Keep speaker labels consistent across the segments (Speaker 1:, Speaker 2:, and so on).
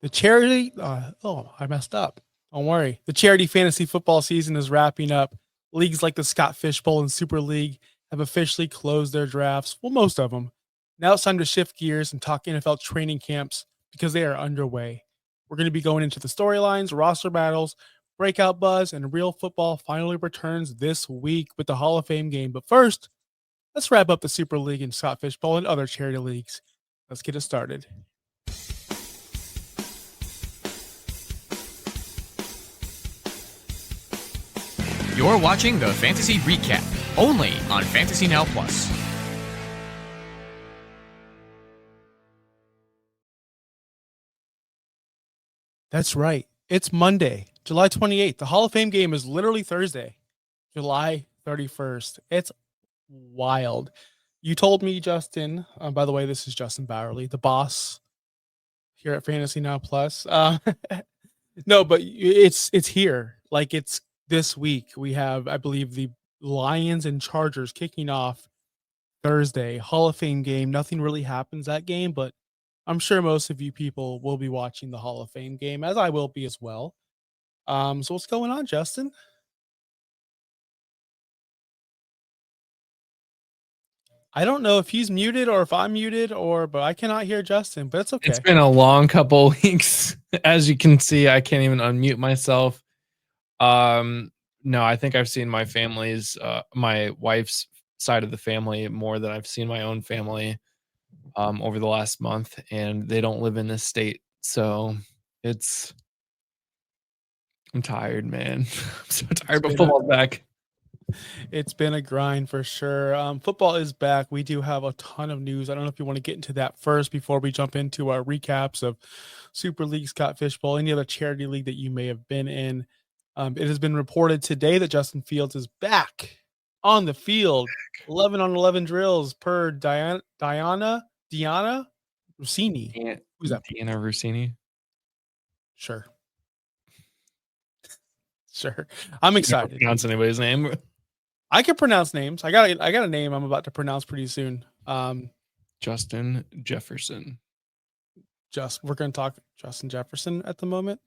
Speaker 1: The charity, I messed up. Don't worry. The charity fantasy football season is wrapping up. Leagues like the Scott Fish Bowl and Super League have officially closed their drafts. Well, most of them. Now it's time to shift gears and talk NFL training camps because they are underway. We're going to be going into the storylines, roster battles, breakout buzz, and real football finally returns this week with the Hall of Fame game. But first, let's wrap up the Super League and Scott Fish Bowl and other charity leagues. Let's get it started.
Speaker 2: You're watching the Fantasy Recap, only on Fantasy Now Plus.
Speaker 1: That's right. It's Monday, July 28th. The Hall of Fame game is literally Thursday, July 31st. It's wild. You told me, Justin, by the way, this is Justin Bowerly, the boss here at Fantasy Now Plus. No, but it's here. Like, it's this week. We have, I believe, the Lions and Chargers kicking off Thursday. Hall of Fame game. Nothing really happens that game, but I'm sure most of you people will be watching the Hall of Fame game, as I will be as well. So what's going on, Justin? I don't know if he's muted or if I'm muted but I cannot hear Justin, but it's okay.
Speaker 3: It's been a long couple weeks. As you can see, I can't even unmute myself. No, I think I've seen my family's, my wife's side of the family more than I've seen my own family over the last month, and they don't live in this state. So I'm tired, man. I'm so tired, but football's back.
Speaker 1: It's been a grind for sure. Football is back. We do have a ton of news. I don't know if you want to get into that first before we jump into our recaps of Super League, Scott Fish Bowl, any other charity league that you may have been in. It has been reported today that Justin Fields is back on the field. 11 on 11 drills per Diana Rossini. Who's that?
Speaker 3: Diana Rossini.
Speaker 1: Sure. Sure. I'm excited.
Speaker 3: Pronounce anybody's name.
Speaker 1: I can pronounce names. I got a name I'm about to pronounce pretty soon.
Speaker 3: Justin Jefferson.
Speaker 1: We're going to talk Justin Jefferson at the moment.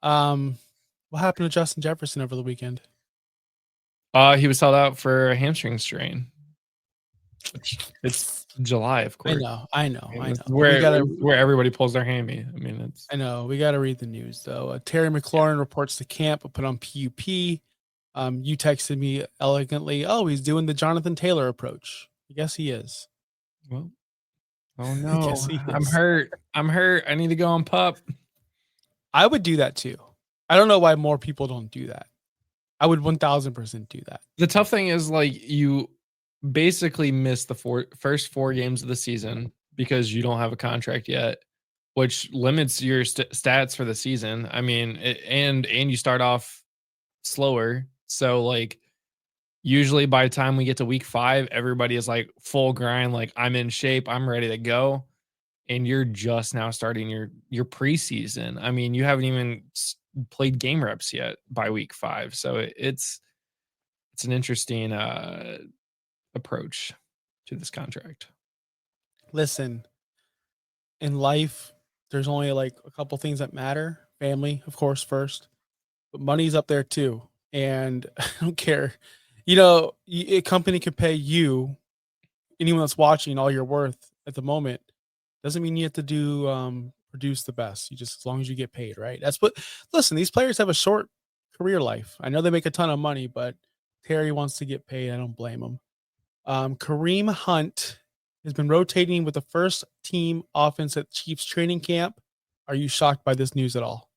Speaker 1: What happened to Justin Jefferson over the weekend?
Speaker 3: He was held out for a hamstring strain. It's July, of course.
Speaker 1: I know.
Speaker 3: Where everybody pulls their hammy. I mean,
Speaker 1: I know. We got to read the news though. Terry McLaurin reports to camp, put on PUP. You texted me elegantly. Oh, he's doing the Jonathan Taylor approach. I guess he is.
Speaker 3: Well, oh no, I'm hurt. I need to go on PUP.
Speaker 1: I would do that too. I don't know why more people don't do that. I would 1000% do that.
Speaker 3: The tough thing is, like, you basically miss the first four games of the season because you don't have a contract yet, which limits your stats for the season. I mean, and you start off slower. So, like, usually by the time we get to week 5, everybody is like full grind. Like, I'm in shape. I'm ready to go. And you're just now starting your preseason. I mean, you haven't even played game reps yet by week 5. So it's an interesting approach to this contract.
Speaker 1: Listen, in life, there's only like a couple things that matter. Family, of course, first, but money's up there too. And I don't care. You know, a company could pay you, anyone that's watching, all you're worth at the moment. Doesn't mean you have to do produce the best. You just, as long as you get paid, right? Listen, these players have a short career life. I know they make a ton of money, but Terry wants to get paid. I don't blame him. Kareem Hunt has been rotating with the first team offense at Chiefs training camp. Are you shocked by this news at all?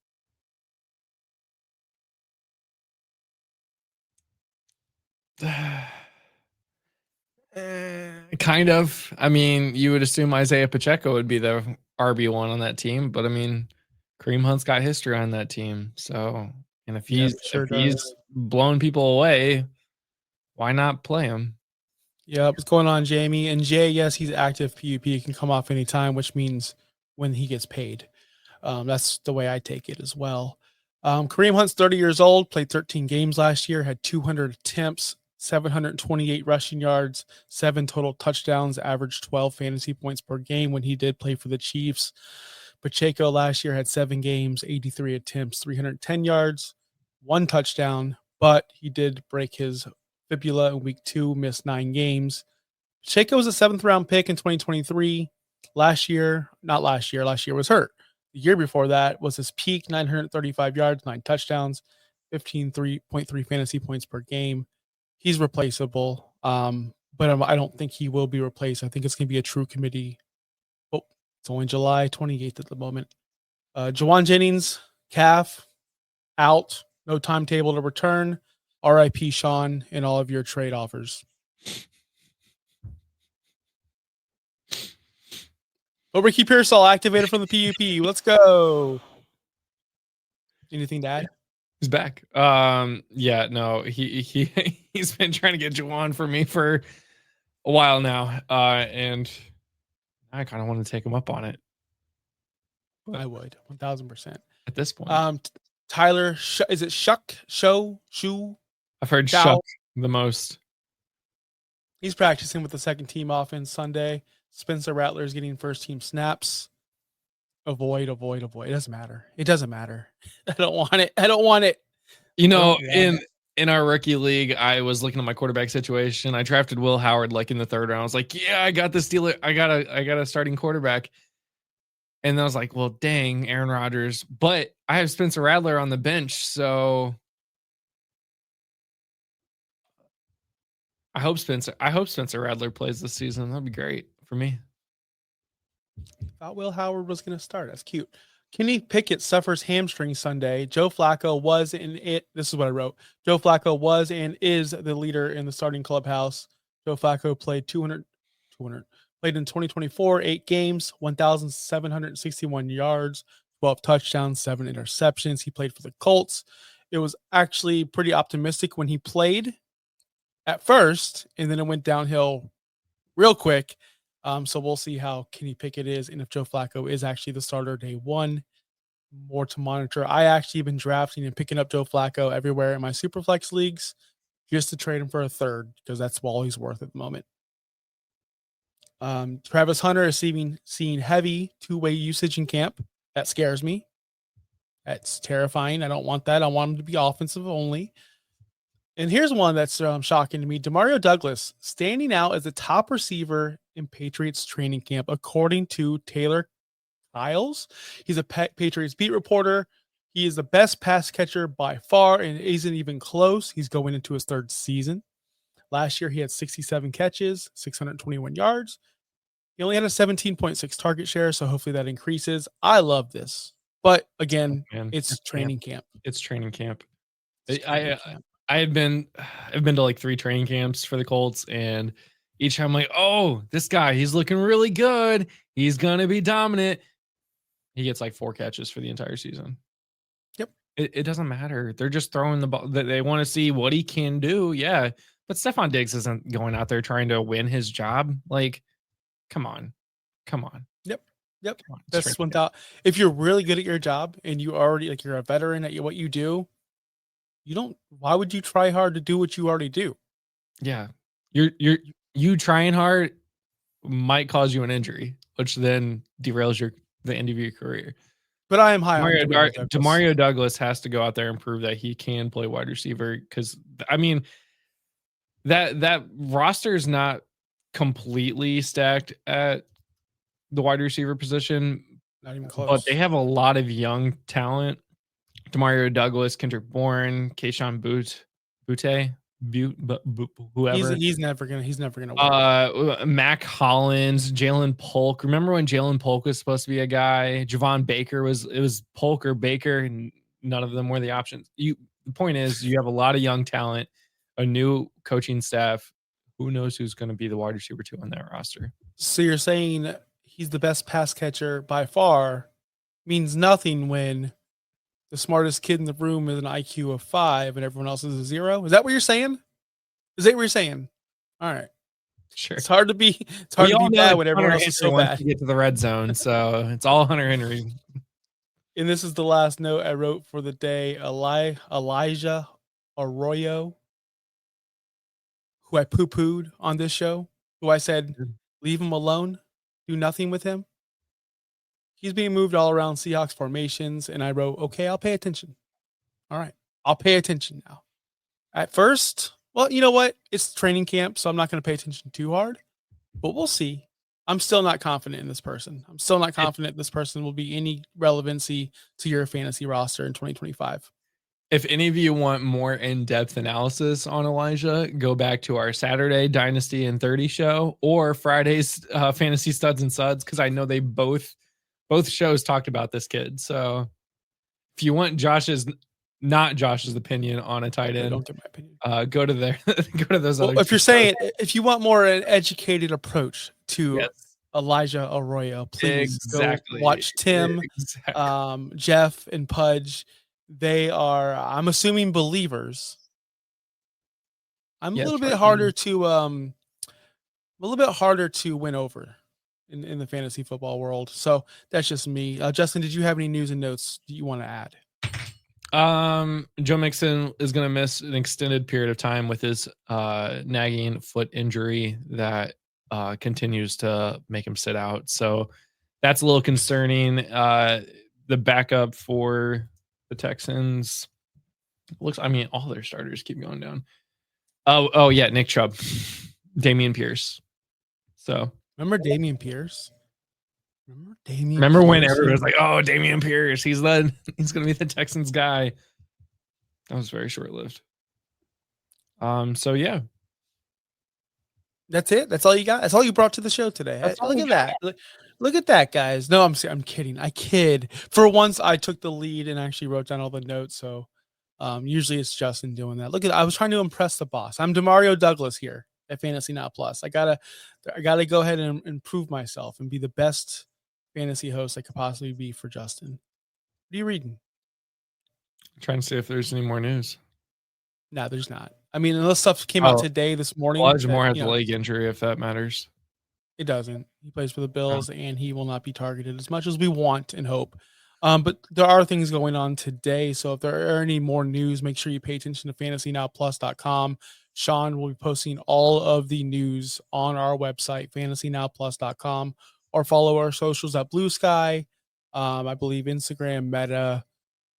Speaker 3: Kind of. I mean, you would assume Isaiah Pacheco would be the RB1 on that team, but I mean, Kareem Hunt's got history on that team. So, and if he's blowing people away, why not play him?
Speaker 1: Yeah, what's going on, Jamie? And Jay, yes, he's active PUP. He can come off anytime, which means when he gets paid. That's the way I take it as well. Kareem Hunt's 30 years old, played 13 games last year, had 200 attempts, 728 rushing yards, 7 total touchdowns, averaged 12 fantasy points per game when he did play for the Chiefs. Pacheco last year had 7 games, 83 attempts, 310 yards, 1 touchdown, but he did break his fibula in week 2, missed 9 games. Pacheco was a 7th round pick in 2023. Last year was hurt. The year before that was his peak, 935 yards, 9 touchdowns, 15.3 fantasy points per game. He's replaceable, but I don't think he will be replaced. I think it's going to be a true committee. Oh, it's only July 28th at the moment. Jawan Jennings, calf, out, no timetable to return. RIP Sean and all of your trade offers. But Ricky Pearsall activated from the PUP. Let's go. Anything to add?
Speaker 3: He's back. Yeah, no, he's been trying to get Juwan for me for a while now. And I kind of want to take him up on it.
Speaker 1: I would 1000%
Speaker 3: at this point.
Speaker 1: Tyler, is it Shuck? Shu?
Speaker 3: I've heard Shuck the most.
Speaker 1: He's practicing with the second team offense Sunday. Spencer Rattler is getting first team snaps. Avoid. It doesn't matter. I don't want it.
Speaker 3: You know, in our rookie league, I was looking at my quarterback situation. I drafted Will Howard like in the 3rd round. I was like, yeah, I got this deal. I got a starting quarterback. And then I was like, well, dang, Aaron Rodgers. But I have Spencer Rattler on the bench, so I hope Spencer Rattler plays this season. That'd be great for me.
Speaker 1: Thought Will Howard was going to start. That's cute. Kenny Pickett suffers hamstring Sunday. Joe Flacco was in it. This is what I wrote. Joe Flacco was and is the leader in the starting clubhouse. Joe Flacco played played in 2024, 8 games, 1,761 yards, 12 touchdowns, 7 interceptions. He played for the Colts. It was actually pretty optimistic when he played at first, and then it went downhill real quick. So we'll see how Kenny Pickett is and if Joe Flacco is actually the starter day 1. More to monitor. I actually have been drafting and picking up Joe Flacco everywhere in my Superflex leagues just to trade him for a 3rd because that's all he's worth at the moment. Travis Hunter is seeing heavy 2-way usage in camp. That scares me. That's terrifying. I don't want that. I want him to be offensive only. And here's one that's shocking to me. Demario Douglas standing out as the top receiver in Patriots training camp, according to Taylor Kyles. He's a Patriots beat reporter. He is the best pass catcher by far and isn't even close. He's going into his 3rd season. Last year, he had 67 catches, 621 yards. He only had a 17.6 target share, so hopefully that increases. I love this. But again, it's training camp.
Speaker 3: It's training camp. I've been to like 3 training camps for the Colts, and each time I'm like, oh, this guy, he's looking really good. He's going to be dominant. He gets like 4 catches for the entire season.
Speaker 1: Yep.
Speaker 3: It doesn't matter. They're just throwing the ball. They want to see what he can do. Yeah. But Stephon Diggs isn't going out there trying to win his job. Like, come on.
Speaker 1: Yep. That's 1,000. If you're really good at your job and you already you're a veteran at what you do, why would you try hard to do what you already do?
Speaker 3: Yeah. You trying hard might cause you an injury, which then derails the end of your career.
Speaker 1: But I am high on
Speaker 3: Demario Douglas has to go out there and prove that he can play wide receiver because, I mean, that roster is not completely stacked at the wide receiver position.
Speaker 1: Not even close.
Speaker 3: But they have a lot of young talent. Demario Douglas, Kendrick Bourne, Keyshawn Butte, whoever.
Speaker 1: He's never gonna work.
Speaker 3: Mac Hollins, Jalen Polk. Remember when Jalen Polk was supposed to be a guy? Javon Baker was Polk or Baker, and none of them were the options. The point is, you have a lot of young talent, a new coaching staff. Who knows who's going to be the wide receiver 2 on that roster?
Speaker 1: So you're saying he's the best pass catcher by far means nothing when the smartest kid in the room is an IQ of 5 and everyone else is a 0? Is that what you're saying? All right.
Speaker 3: Sure.
Speaker 1: It's hard to be bad when everyone else is so bad.
Speaker 3: To get to the red zone, so it's all Hunter Henry.
Speaker 1: And this is the last note I wrote for the day. Elijah Arroyo, who I poo-pooed on this show, who I said, leave him alone, do nothing with him. he's being moved all around Seahawks formations, and I wrote, okay, I'll pay attention. All right, I'll pay attention now. At first, well, you know what? It's training camp, so I'm not going to pay attention too hard, but we'll see. I'm still not confident in this person. I'm still not confident this person will be any relevancy to your fantasy roster in 2025.
Speaker 3: If any of you want more in-depth analysis on Elijah, go back to our Saturday Dynasty and 30 show or Friday's Fantasy Studs and Suds, because I know they both shows talked about this kid. So if you want not Josh's opinion on a tight end,
Speaker 1: Don't get my opinion.
Speaker 3: go to there. Go to those other.
Speaker 1: If you're saying, if you want more an educated approach to
Speaker 3: Yes.
Speaker 1: Elijah Arroyo, please go
Speaker 3: Exactly.
Speaker 1: watch Tim,
Speaker 3: Exactly.
Speaker 1: Jeff, and Pudge. They are, I'm assuming, believers. I'm
Speaker 3: Yes,
Speaker 1: a little bit
Speaker 3: right.
Speaker 1: harder to win over in the fantasy football world. So that's just me. Justin, did you have any news and notes that you want to add?
Speaker 3: Joe Mixon is going to miss an extended period of time with his nagging foot injury that continues to make him sit out. So that's a little concerning. The backup for the Texans all their starters keep going down. Oh yeah, Nick Chubb, Dameon Pierce. So
Speaker 1: Remember Dameon Pierce?
Speaker 3: Remember when everyone was like, "Oh, Dameon Pierce, he's going to be the Texans guy." That was very short-lived. So yeah,
Speaker 1: that's it. That's all you got. That's all you brought to the show today. Look at that. Look at that, guys. No, I'm kidding. I kid. For once, I took the lead and actually wrote down all the notes. So usually it's Justin doing that. I was trying to impress the boss. I'm Demario Douglas here at Fantasy Now Plus. I gotta go ahead and improve myself and be the best fantasy host I could possibly be for Justin. What are you reading?
Speaker 3: I'm trying to see if there's any more news.
Speaker 1: No, there's not. I mean, unless stuff came out today, this morning.
Speaker 3: Elijah Moore has a leg injury, if that matters.
Speaker 1: It doesn't. He plays for the Bills, and he will not be targeted as much as we want and hope. But there are things going on today. So if there are any more news, make sure you pay attention to fantasynowplus.com. Sean will be posting all of the news on our website, fantasynowplus.com, or follow our socials at Blue Sky. I believe Instagram, Meta,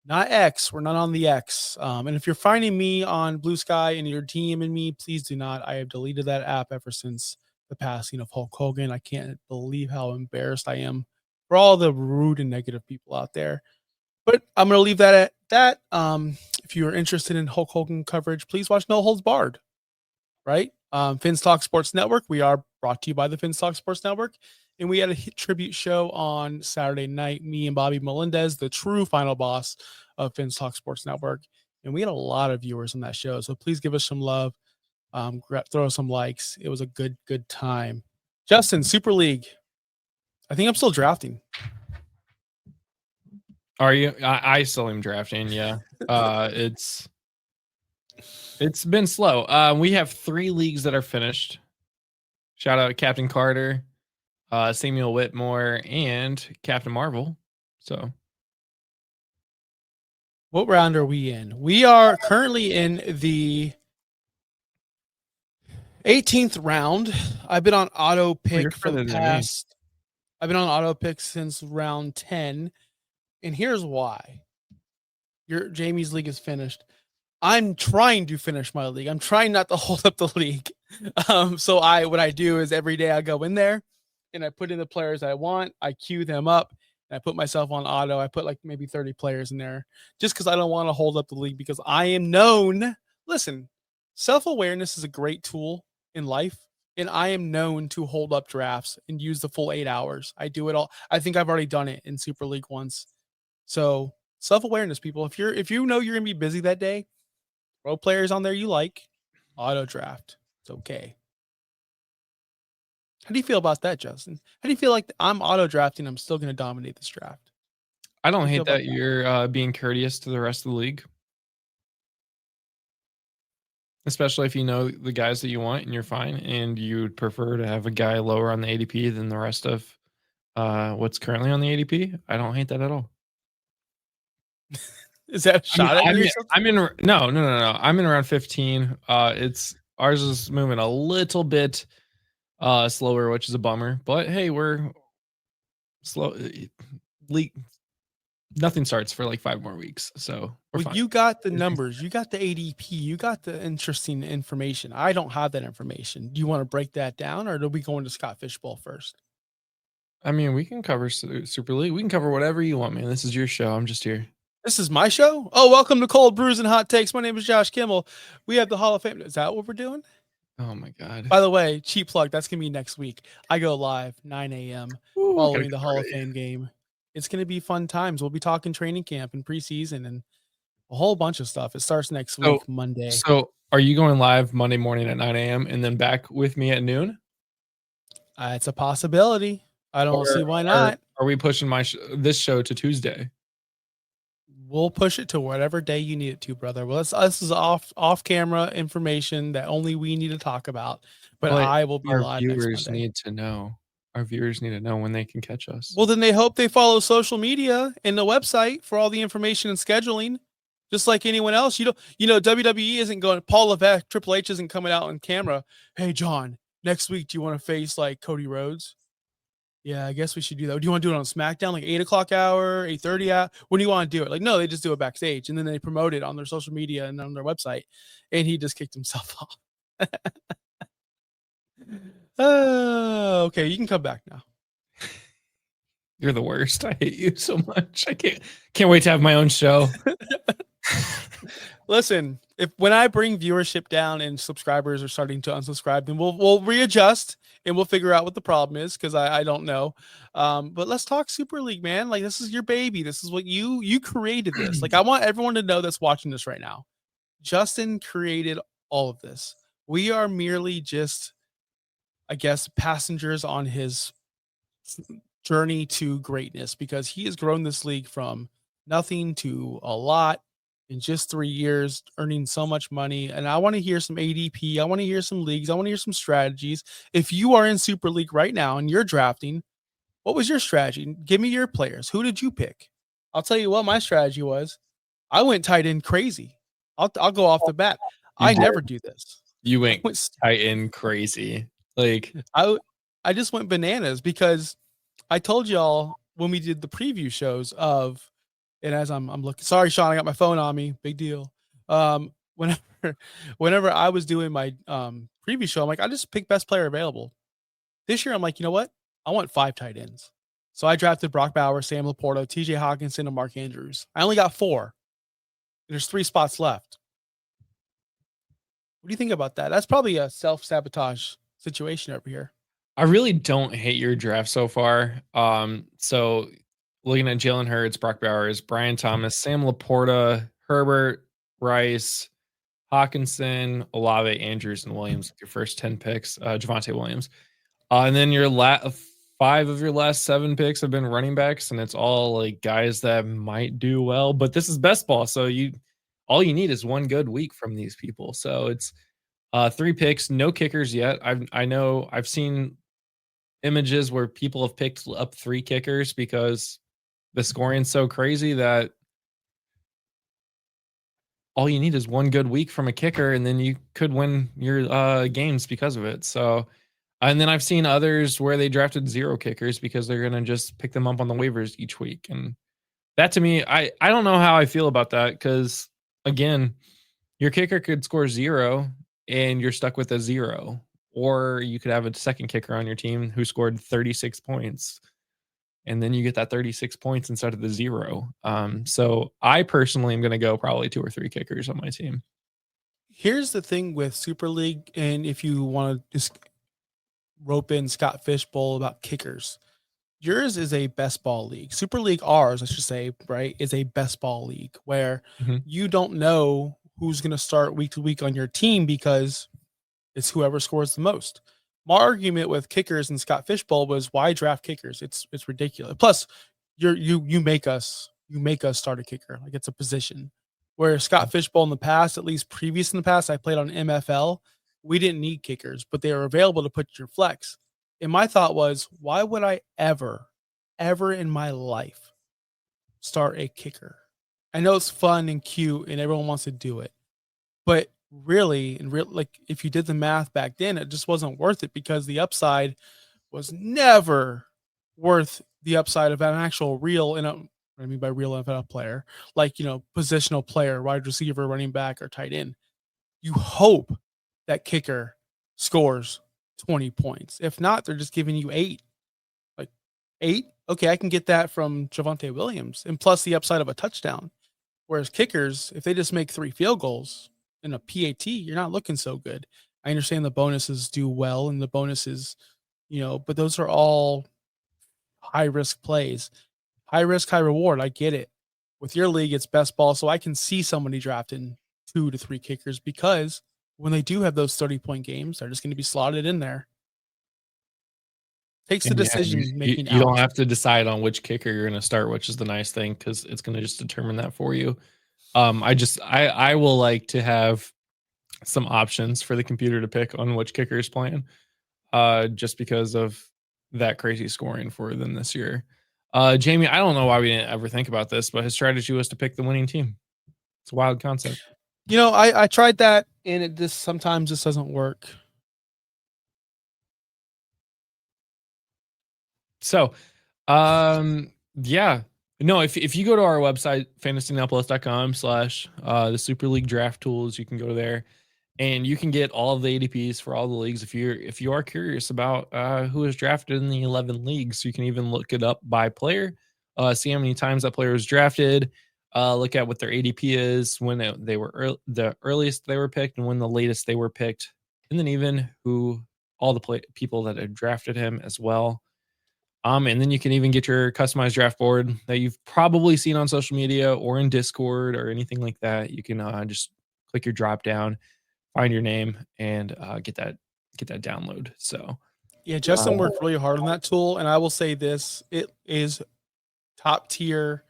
Speaker 1: not X. We're not on the X. And if you're finding me on Blue Sky and you're DMing me, please do not. I have deleted that app ever since the passing of Hulk Hogan. I can't believe how embarrassed I am for all the rude and negative people out there. But I'm going to leave that at that. If you are interested in Hulk Hogan coverage, please watch No Holds Barred, right? Fins Talk Sports Network. We are brought to you by the Fins Talk Sports Network. And we had a tribute show on Saturday night, me and Bobby Melendez, the true final boss of Fins Talk Sports Network. And we had a lot of viewers on that show. So please give us some love. Throw some likes. It was a good time. Justin, Super League. I think I'm still drafting.
Speaker 3: Are you? I still am drafting. Yeah. It's been slow. We have 3 leagues that are finished. Shout out to Captain Carter, Samuel Whitmore, and Captain Marvel. So,
Speaker 1: what round are we in? We are currently in the 18th round. I've been on auto pick for the past. I've been on auto pick since round 10, and here's why. Jamie's league is finished. I'm trying to finish my league. I'm trying not to hold up the league. So what I do is every day I go in there and I put in the players I want. I queue them up and I put myself on auto. I put like maybe 30 players in there just because I don't want to hold up the league, because I am known. Listen, self-awareness is a great tool in life, and I am known to hold up drafts and use the full 8 hours. I do it all. I think I've already done it in Super League once. So self-awareness, people. If you know you're gonna be busy that day, throw players on there you like, auto draft. It's okay. How do you feel about that, Justin? How do you feel like I'm auto drafting? I'm still gonna dominate this draft.
Speaker 3: I don't hate that you're being courteous to the rest of the league. Especially if you know the guys that you want and you're fine, and you'd prefer to have a guy lower on the ADP than the rest of what's currently on the ADP. I don't hate that at all.
Speaker 1: Is that a shot at me?
Speaker 3: No. I'm in around 15. Ours is moving a little bit slower, which is a bummer. But hey, we're slow. nothing starts for like 5 more weeks. So we're fine.
Speaker 1: You got the numbers, you got the ADP, you got the interesting information. I don't have that information. Do you want to break that down, or do we go into Scott Fishbowl first?
Speaker 3: I mean, we can cover Super League. We can cover whatever you want, man. This is your show. I'm just here.
Speaker 1: This is my show. Oh, welcome to Cold Brews and Hot Takes. My name is Josh Kimmel. We have the Hall of Fame. Is that what we're doing?
Speaker 3: Oh my God.
Speaker 1: By the way, cheap plug. That's gonna be next week. I go live 9 a.m. following the Hall of Fame game. It's gonna be fun times. We'll be talking training camp and preseason and a whole bunch of stuff. It starts next week, Monday.
Speaker 3: So, are you going live Monday morning at 9 a.m. and then back with me at noon?
Speaker 1: It's a possibility. I don't see why not.
Speaker 3: Are we pushing this show to Tuesday?
Speaker 1: We'll push it to whatever day you need it to, brother. Well, this is off camera information that only we need to talk about. But I will be live.
Speaker 3: Our viewers need to know. Our viewers need to know when they can catch us.
Speaker 1: Well, then they hope they follow social media and the website for all the information and scheduling, just like anyone else. WWE isn't going. Paul Levesque, Triple H isn't coming out on camera. Hey, John, next week, do you want to face like Cody Rhodes? Yeah, I guess we should do that. Do you want to do it on SmackDown, like 8 o'clock hour, 8:30 hour? When do you want to do it? Like, no, they just do it backstage, and then they promote it on their social media and on their website. And he just kicked himself off. Okay, you can come back now.
Speaker 3: You're the worst. I hate you so much. I can't wait to have my own show.
Speaker 1: Listen, when I bring viewership down and subscribers are starting to unsubscribe, then we'll readjust and we'll figure out what the problem is, because I don't know. But let's talk Super League, man. Like, this is your baby. This is what you created this. Like, I want everyone to know that's watching this right now. Justin created all of this. We are merely just, I guess, passengers on his journey to greatness, because he has grown this league from nothing to a lot in just 3 years, earning so much money. And I want to hear some ADP. I want to hear some leagues. I want to hear some strategies. If you are in Super League right now and you're drafting, what was your strategy? Give me your players. Who did you pick? I'll tell you what my strategy was. I went tight end crazy. I'll go off the bat. I never do this.
Speaker 3: You went tight end crazy. Like,
Speaker 1: I just went bananas, because I told y'all when we did the preview shows of, and as I'm looking, sorry, Sean, I got my phone on me. Big deal. Whenever I was doing my preview show, I'm like, I just pick best player available. This year, I'm like, you know what? I want 5 tight ends. So I drafted Brock Bowers, Sam Laporta, TJ Hawkinson, and Mark Andrews. I only got 4. There's 3 spots left. What do you think about that? That's probably a self-sabotage situation over here.
Speaker 3: I really don't hate your draft so far. So looking at Jalen Hurts, Brock Bowers, Brian Thomas, Sam Laporta, Herbert, Rice, Hawkinson, Olave, Andrews, and Williams, your first 10 picks, Javonte Williams. And then your 5 of your last 7 picks have been running backs, and it's all like guys that might do well. But this is best ball, so all you need is one good week from these people. So it's 3 picks, no kickers yet. I know I've seen images where people have picked up 3 kickers because the scoring's so crazy that all you need is one good week from a kicker, and then you could win your games because of it. So, and then I've seen others where they drafted 0 kickers because they're going to just pick them up on the waivers each week. And that, to me, I don't know how I feel about that, because again, your kicker could score 0 and you're stuck with a 0, or you could have a second kicker on your team who scored 36 points, and then you get that 36 points instead of the 0. So I personally am going to go probably 2 or 3 kickers on my team.
Speaker 1: Here's the thing with Super League, and if you want to just rope in Scott Fishbowl about kickers, yours is a best ball league. Super League, ours, I should say, right, is a best ball league where you don't know who's going to start week to week on your team, because it's whoever scores the most. My argument with kickers and Scott Fishbowl was, why draft kickers? It's ridiculous. Plus, you make us start a kicker. Like, it's a position. Where Scott Fishbowl in the past, at least previous in the past, I played on MFL, we didn't need kickers, but they were available to put your flex. And my thought was, why would I ever in my life start a kicker? I know it's fun and cute and everyone wants to do it, but really, like, if you did the math back then, it just wasn't worth it, because the upside was never worth the upside of an actual real, and what I mean by real NFL player, like, positional player, wide receiver, running back, or tight end, you hope that kicker scores 20 points. If not, they're just giving you 8. Like 8? Okay, I can get that from Javonte Williams, and plus the upside of a touchdown. Whereas kickers, if they just make 3 field goals in a PAT, you're not looking so good. I understand the bonuses do well, and the bonuses, but those are all high risk plays. High risk, high reward. I get it. With your league, it's best ball, so I can see somebody drafting 2 to 3 kickers, because when they do have those 30-point games, they're just going to be slotted in there. Takes the
Speaker 3: And yeah,
Speaker 1: decision making
Speaker 3: you don't have to decide on which kicker you're going to start, which is the nice thing, because it's going to just determine that for you. I will like to have some options for the computer to pick on which kicker is playing, just because of that crazy scoring for them this year. Jamie, I don't know why we didn't ever think about this, but his strategy was to pick the winning team. It's a wild concept.
Speaker 1: I tried that, and it just sometimes just doesn't work.
Speaker 3: So, yeah. No, if you go to our website, fantasynowplus.com / the Super League draft tools, you can go there and you can get all of the ADPs for all the leagues. If you are curious about who is drafted in the 11 leagues, you can even look it up by player, see how many times that player was drafted, look at what their ADP is, when they were the earliest they were picked and when the latest they were picked, and then even who all the people that had drafted him as well. And then you can even get your customized draft board that you've probably seen on social media or in Discord or anything like that. You can just click your drop down, find your name, and get that download. So
Speaker 1: yeah, Justin worked really hard on that tool, and I will say this: it is top tier.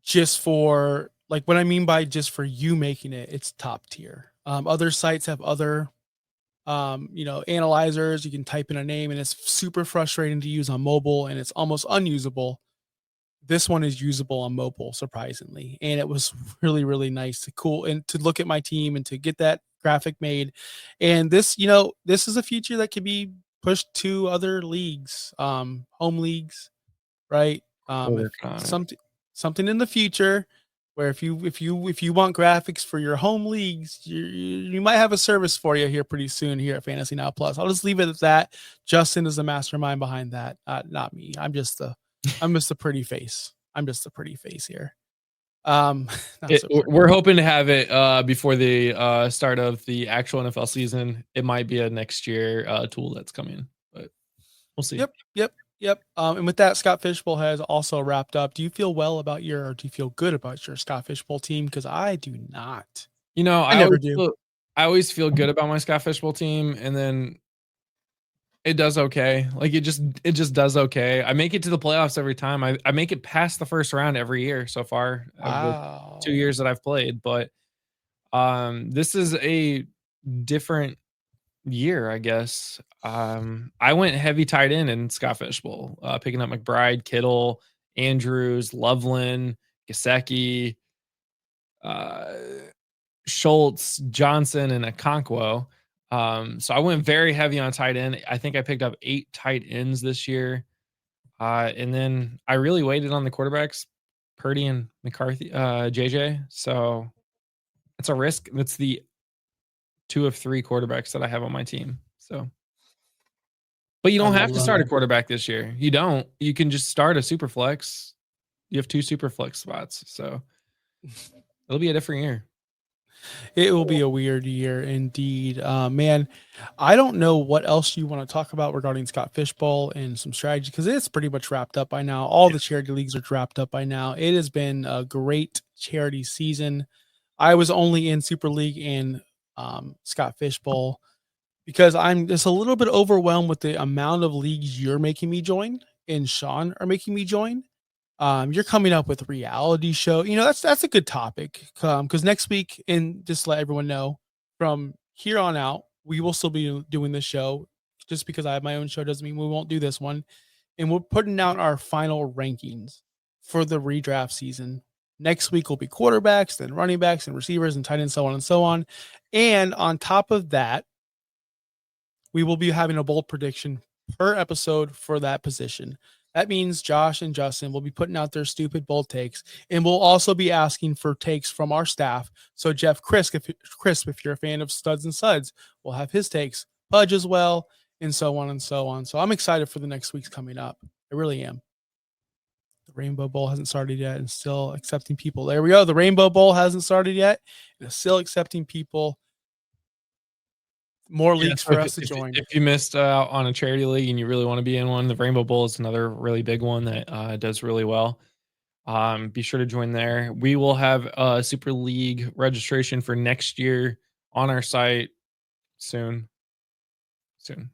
Speaker 1: Just for like, what I mean by just for you making it, it's top tier. Other sites have other analyzers. You can type in a name and it's super frustrating to use on mobile, and it's almost unusable. This one is usable on mobile, surprisingly. And it was really, really nice to look at my team and to get that graphic made. And this is a feature that can be pushed to other leagues, home leagues, right? Something in the future where if you want graphics for your home leagues, you might have a service for you here pretty soon here at Fantasy Now Plus. I'll just leave it at that. Justin is the mastermind behind that, not me. I'm just the pretty face. I'm just the pretty face here.
Speaker 3: We're hoping to have it before the start of the actual NFL season. It might be a next year tool that's coming, but we'll see.
Speaker 1: Yep. And with that, Scott Fishbowl has also wrapped up. Do you feel do you feel good about your Scott Fishbowl team? Because I do not.
Speaker 3: I never do. I always feel good about my Scott Fishbowl team, and then it does okay. Like it just does okay. I make it to the playoffs every time. I make it past the first round every year so far.
Speaker 1: Wow.
Speaker 3: 2 years that I've played, but this is a different year, I guess. I went heavy tight end in Scott Fishbowl, picking up McBride, Kittle, Andrews, Loveland, Gesicki, Schultz, Johnson, and Okonkwo. So I went very heavy on tight end. I think I picked up 8 tight ends this year. And then I really waited on the quarterbacks, Purdy and McCarthy, JJ. So it's a risk. It's the 2 of 3 quarterbacks that I have on my team. So, but you don't have to start a quarterback this year. You don't. You can just start a super flex. You have 2 super flex spots. So it'll be a different year.
Speaker 1: It will be a weird year indeed. Man, I don't know what else you want to talk about regarding Scott Fishbowl and some strategy, because it's pretty much wrapped up by now. All the charity leagues are wrapped up by now. It has been a great charity season. I was only in Super League and Scott Fishbowl because I'm just a little bit overwhelmed with the amount of leagues you're making me join and Sean are making me join. You're coming up with a reality show. That's a good topic. Because next week, and just to let everyone know, from here on out, we will still be doing this show. Just because I have my own show doesn't mean we won't do this one. And we're putting out our final rankings for the redraft season. Next week will be quarterbacks, then running backs and receivers and tight ends, so on and so on. And on top of that, we will be having a bold prediction per episode for that position. That means Josh and Justin will be putting out their stupid bold takes, and we'll also be asking for takes from our staff. So Jeff Crisp, if you're a fan of Studs and Suds, will have his takes. Pudge as well, and so on and so on. So I'm excited for the next week's coming up. I really am. The Rainbow Bowl hasn't started yet and still accepting people. There we go. The Rainbow Bowl hasn't started yet and it's still accepting people. More leagues for us to join.
Speaker 3: If you missed out on a charity league and you really want to be in one, the Rainbow Bowl is another really big one that does really well. Be sure to join there. We will have a Super League registration for next year on our site soon.
Speaker 1: Soon.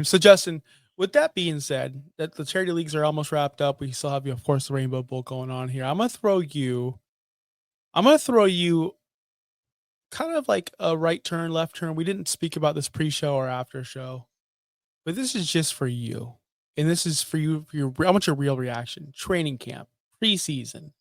Speaker 1: So Justin, with that being said, that the charity leagues are almost wrapped up. We still have, of course, the Rainbow Bowl going on here. I'm gonna throw you kind of like a right turn, left turn. We didn't speak about this pre-show or after show, but this is just for you. And this is for you, I want your real reaction. Training camp, preseason,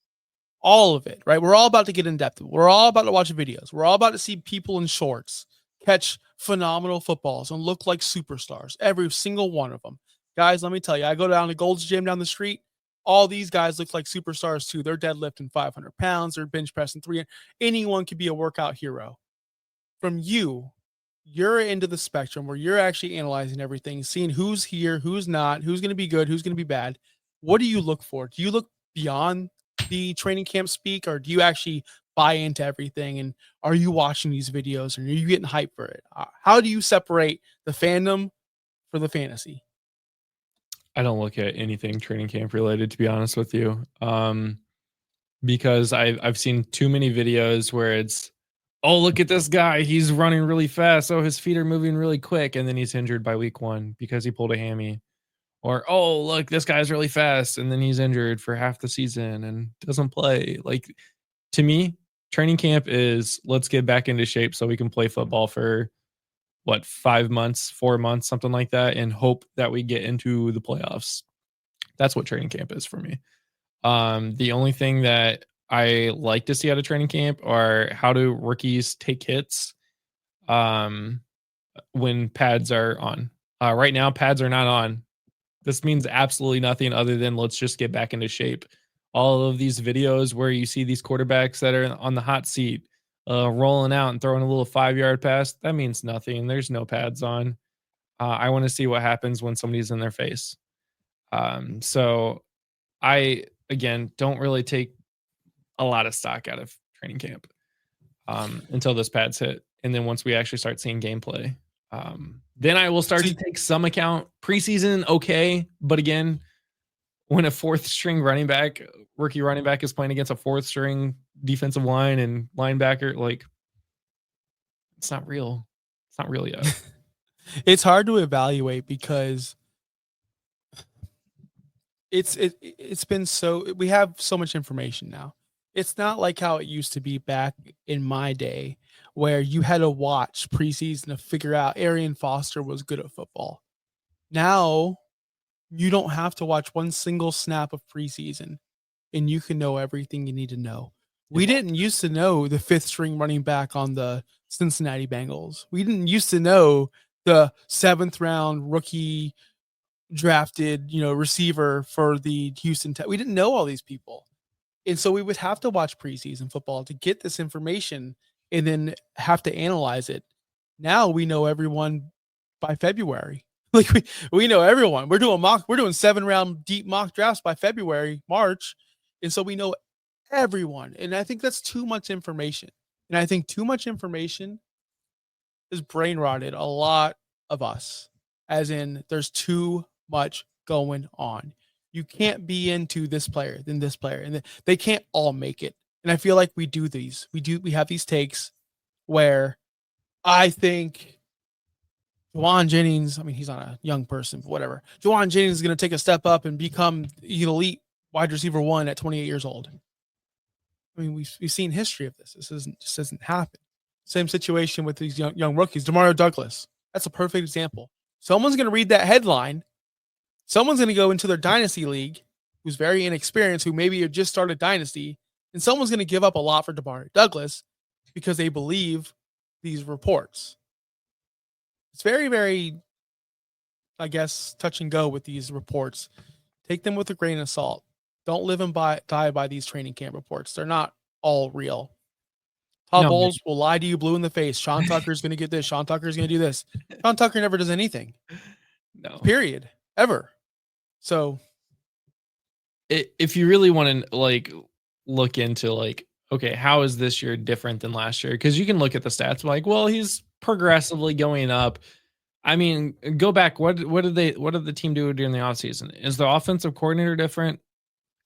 Speaker 1: all of it, right? We're all about to get in depth. We're all about to watch videos. We're all about to see people in shorts catch phenomenal footballs and look like superstars. Every single one of them. Guys, let me tell you, I go down to Gold's Gym down the street. All these guys look like superstars too. They're deadlifting 500 pounds. They're bench pressing 300. Anyone could be a workout hero. From you, you're into the spectrum where you're actually analyzing everything, seeing who's here, who's not, who's going to be good, who's going to be bad. What do you look for? Do you look beyond the training camp speak, or do you actually buy into everything? And are you watching these videos and are you getting hyped for it? How do you separate the fandom for the fantasy?
Speaker 3: I don't look at anything training camp related, to be honest with you, because I've seen too many videos where it's, oh, look at this guy, he's running really fast, oh, his feet are moving really quick, and then he's injured by week 1 because he pulled a hammy. Or, oh, look, this guy's really fast, and then he's injured for half the season and doesn't play. Like, to me, training camp is, let's get back into shape so we can play football for 5 months, 4 months, something like that, and hope that we get into the playoffs. That's what training camp is for me. The only thing that I like to see out of training camp are how do rookies take hits when pads are on. Right now, pads are not on. This means absolutely nothing other than let's just get back into shape. All of these videos where you see these quarterbacks that are on the hot seat, rolling out and throwing a little 5-yard pass, that means nothing. There's no pads on. I want to see what happens when somebody's in their face. So I, again, don't really take a lot of stock out of training camp until those pads hit. And then once we actually start seeing gameplay, then I will start to take some account. Preseason, okay. But again, when a 4th string rookie running back is playing against a 4th string defensive line and linebacker, like, it's not real. It's not real yet.
Speaker 1: It's hard to evaluate because it's been so, we have so much information now. It's not like how it used to be back in my day where you had to watch preseason to figure out Arian Foster was good at football. Now you don't have to watch one single snap of preseason and you can know everything you need to know. We didn't used to know the 5th string running back on the Cincinnati Bengals. We didn't used to know the 7th round rookie drafted, receiver for the Houston. We didn't know all these people. And so we would have to watch preseason football to get this information and then have to analyze it. Now we know everyone by February. Like we know everyone. We're doing 7-round deep mock drafts by February, March. And so we know everyone. And I think that's too much information. And I think too much information has brain rotted a lot of us, as in there's too much going on. You can't be into this player, then this player, and they can't all make it. And I feel like we do these. We have these takes where I think Juwan Jennings, I mean, he's not a young person, but whatever. Juwan Jennings is going to take a step up and become elite wide receiver 1 at 28 years old. I mean, we've seen history of this. This doesn't happen. Same situation with these young rookies. Demario Douglas. That's a perfect example. Someone's going to read that headline. Someone's going to go into their dynasty league who's very inexperienced, who maybe had just started dynasty, and someone's going to give up a lot for Demario Douglas because they believe these reports. It's very, very I guess, touch and go with these reports. Take them with a grain of salt. Don't live and die by these training camp reports. They're not all real. Todd
Speaker 3: No,
Speaker 1: Bowles will lie to you blue in the face. Sean Tucker's going to get this. Sean Tucker's going to do this. Sean Tucker never does anything.
Speaker 3: No.
Speaker 1: Period. Ever. So
Speaker 3: If you really want to like look into like, okay, how is this year different than last year? Because you can look at the stats like, well, he's progressively going up. I mean, go back. What did the team do during the offseason? Is the offensive coordinator different?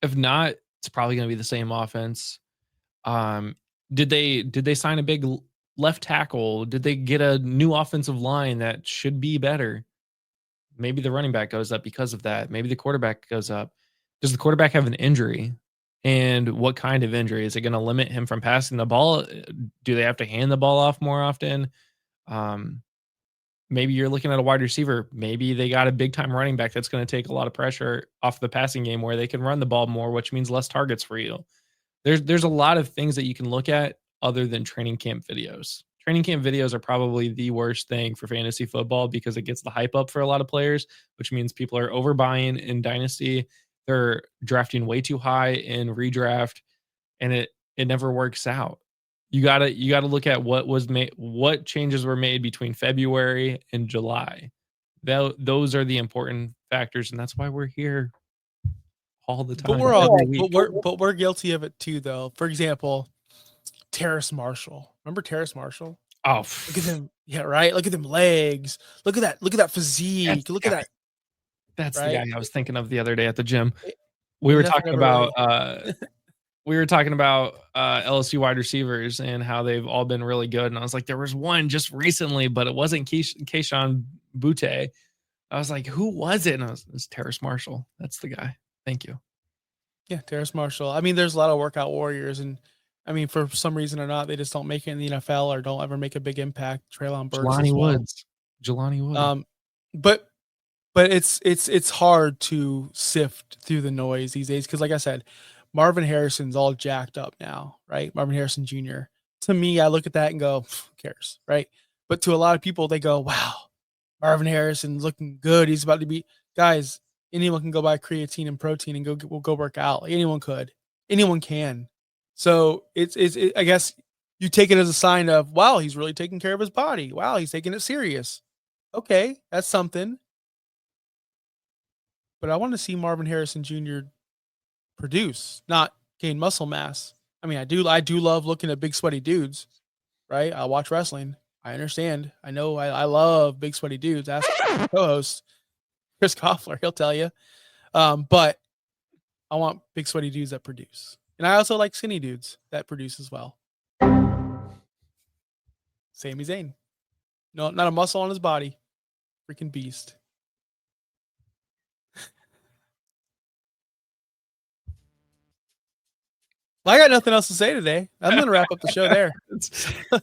Speaker 3: If not, it's probably going to be the same offense. Did they sign a big left tackle? Did they get a new offensive line that should be better? Maybe the running back goes up because of that. Maybe the quarterback goes up. Does the quarterback have an injury? And what kind of injury? Is it going to limit him from passing the ball? Do they have to hand the ball off more often? Maybe you're looking at a wide receiver. Maybe they got a big time running back that's going to take a lot of pressure off the passing game where they can run the ball more, which means less targets for you. There's a lot of things that you can look at other than training camp videos. Training camp videos are probably the worst thing for fantasy football because it gets the hype up for a lot of players, which means people are overbuying in Dynasty. They're drafting way too high in redraft, and it never works out. You gotta look at what changes were made between February and July. Those are the important factors, and that's why we're here all the time.
Speaker 1: But we're guilty of it too, though. For example, Terrace Marshall. Remember Terrace Marshall?
Speaker 3: Oh,
Speaker 1: look at him. Yeah, right. Look at them legs. Look at that physique. Look at that.
Speaker 3: That's right? The guy I was thinking of the other day at the gym. We were talking about LSU wide receivers and how they've all been really good. And I was like, there was one just recently, but it wasn't Keyshawn Butte. I was like, who was it? And it was Terrace Marshall. That's the guy. Thank you.
Speaker 1: Yeah, Terrace Marshall. I mean, there's a lot of workout warriors, and I mean, for some reason or not, they just don't make it in the NFL or don't ever make a big impact. Treylon Burks,
Speaker 3: Jelani Woods.
Speaker 1: But it's hard to sift through the noise these days because, like I said, Marvin Harrison's all jacked up now, right? Marvin Harrison Jr. To me, I look at that and go, who cares, right? But to a lot of people, they go, wow, Marvin Harrison's looking good. He's about to be, guys, anyone can go buy creatine and protein and go work out. Like, anyone could. Anyone can. So it's I guess you take it as a sign of, wow, he's really taking care of his body. Wow, he's taking it serious. Okay, that's something. But I want to see Marvin Harrison Jr. produce, not gain muscle mass. I mean, I do love looking at big sweaty dudes, right? I watch wrestling. I understand. I know I love big sweaty dudes. Ask my co-host Chris Koffler, he'll tell you. But I want big sweaty dudes that produce. And I also like skinny dudes that produce as well. Sami Zayn. No, not a muscle on his body. Freaking beast. Well, I got nothing else to say today. I'm going to wrap up the show there.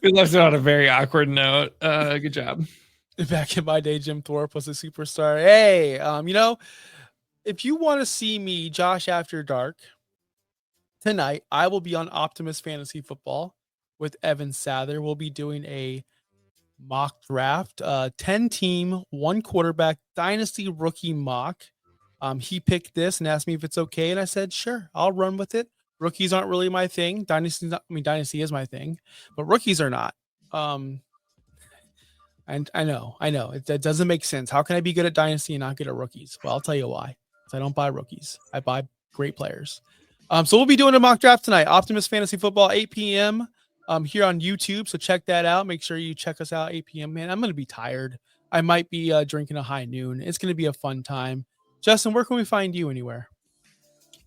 Speaker 3: We left it on a very awkward note. Good job.
Speaker 1: Back in my day, Jim Thorpe was a superstar. Hey, if you want to see me, Josh After Dark, tonight, I will be on Optimus Fantasy Football with Evan Sather. We'll be doing a mock draft, 10-team, 1 quarterback dynasty rookie mock. He picked this and asked me if it's okay, and I said, sure, I'll run with it. Rookies aren't really my thing. Dynasty is my thing, but rookies are not. And I know it doesn't make sense. How can I be good at dynasty and not good at rookies? Well, I'll tell you why. Because I don't buy rookies. I buy great players. So we'll be doing a mock draft tonight. Optimus Fantasy Football, 8 p.m. Here on YouTube. So check that out. Make sure you check us out, 8 p.m. Man, I'm going to be tired. I might be drinking a high noon. It's going to be a fun time. Justin, where can we find you anywhere?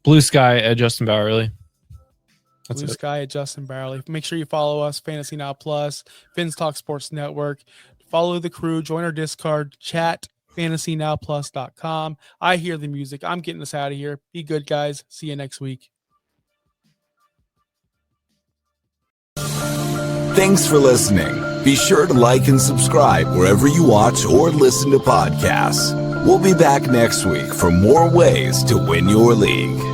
Speaker 3: Blue Sky at Justin Bowerly.
Speaker 1: Blue Sky at Justin Bowerly. Make sure you follow us, Fantasy Now Plus, Fins Talk Sports Network. Follow the crew. Join our Discord. Chat, fantasynowplus.com. I hear the music. I'm getting us out of here. Be good, guys. See you next week.
Speaker 4: Thanks for listening. Be sure to like and subscribe wherever you watch or listen to podcasts. We'll be back next week for more ways to win your league.